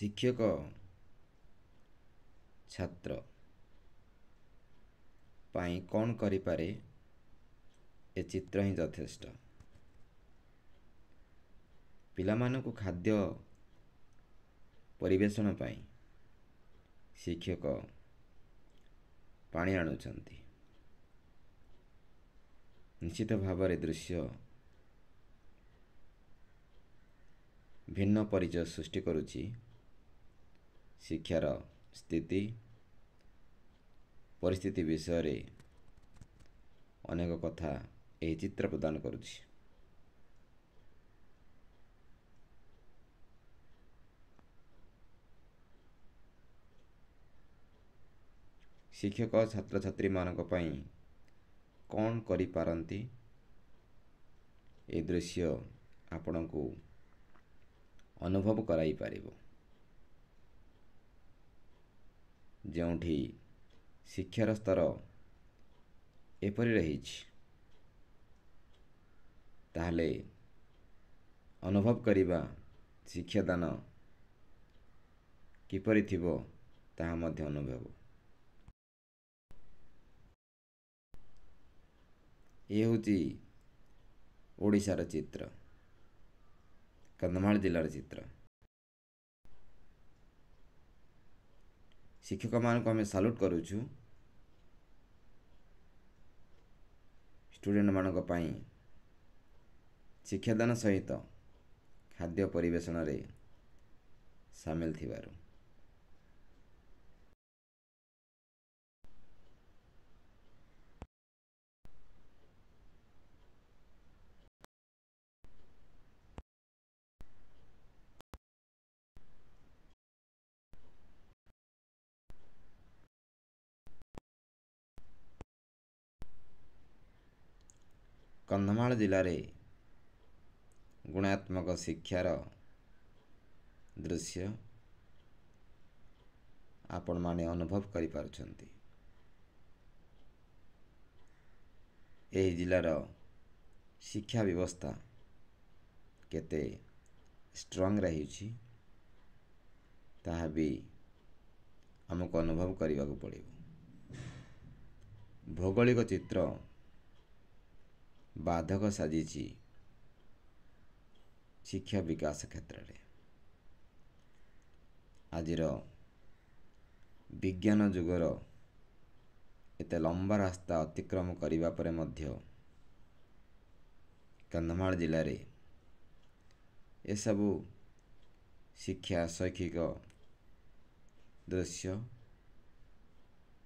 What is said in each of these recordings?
शिक्षक छात्र पाई कौन करिपारे ए चित्र ही यथेष्ट। पिलामानकु खाद्य परिवेषण पाई शिक्षक पानी आणुचंती। निश्चित भाव दृश्य भिन्न परिचय सृष्टि करुछि। शिक्षार स्थिति परिस्थिति विषय रे अनेक कथा यह चित्र प्रदान करुछि। शिक्षक छात्र छात्री मानक पई कौन करि पारंती ए दृश्य आपनकु अनुभव कराई पारिबो। जोंठी शिक्षार स्तर एपरि रहिछि ताहले अनुभव करिबा शिक्षादान किपरि थिबो ताहा मध्य अनुभव। ये होची ओडिशार चित्र, कंधमाल जिलार चित्र। शिक्षक मान को हमें साल्यूट करूछु। स्टूडेंट मान को पाई शिक्षादान सहित खाद्य परिवेषण रे शामिल थिबारु। कंधमाल जिले में गुणात्मक शिक्षार दृश्य आपण माने अनुभव करि पारुछंती। एही जिलार शिक्षा व्यवस्था केते स्ट्रांग रही ताहा भी हमको अनुभव करने को पड़िबो। भौगोलिक चित्र बाधक साजिची शिक्षा विकास क्षेत्र रे। आजिर विज्ञान जुगर एते लंबा रास्ता अतिक्रम करिबा परे मध्य कंधमाल जिले रे ए सबु शिक्षा शैक्षिक दृश्य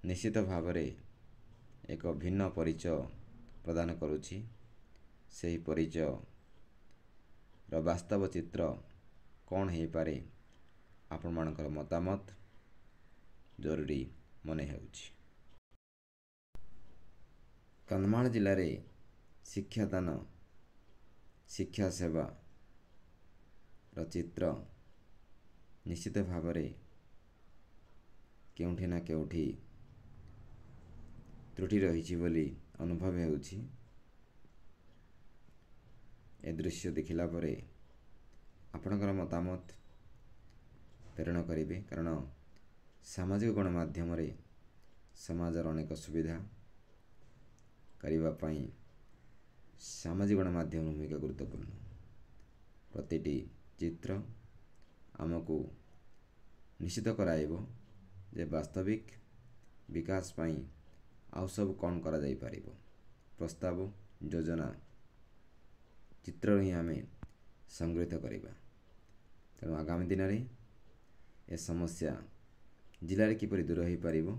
निश्चित भाव एक भिन्न परिचय प्रदान करुछि। सही परिचय र वास्तव चित्र कौन हो पारे आपण मानकर मतामत जरूरी मने हेउछि। कंधमाल जिले रे शिक्षादान शिक्षा सेवा र चित्र निश्चित भाव केउठी ना केउठी त्रुटि रही बोली अनुभव हेउछि। ए दृश्य देखिला परे आपणकर मतामत प्रेरण करेंगे, कारण सामाजिक गणमाध्यम रे समाजर अनेक सुविधा करिबा पई सामाजिक गणमाध्यम भूमिका गुरुत्वपूर्ण। प्रतिटी चित्र आमको निश्चित कराइबो जे वास्तविक विकास पई आउ सब कौन करा जाई पारिबो। प्रस्ताव योजना चित्र ही आम संग्रहित करिबा। तेणु आगामी दिन में ए समस्या जिले में किपरि दूर हो पारिबो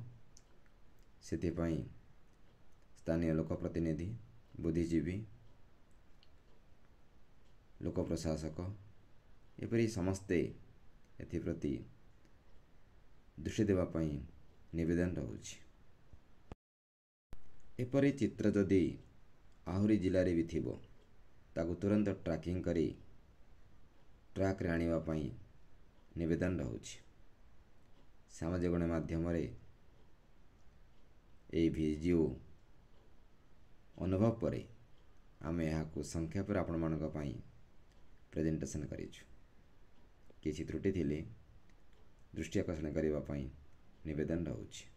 सेथिपाई स्थानीय लोक प्रतिनिधि, बुद्धिजीवी, लोक प्रशासक एपरि समस्ते एथिप्रति दृष्टि देवा पई निवेदन रहुछि। एपरि चित्र जदि आहुरी जिले में भी थिबो ताकु तुरंत ट्रैकिंग करी ट्रैक रे आनिबा पई निवेदन रहुछि। सामाजिक गणमाध्यम रे ए वीडियो अनुभव परे आम यहाँ संक्षेप आपण मानक पई प्रेजेंटेशन करिछु। किछि त्रुटि थिले ଦୃଷ୍ଟି ଆକର୍ଷଣ କରିବା ପାଇଁ ନିବେଦନ ରହୁଛି।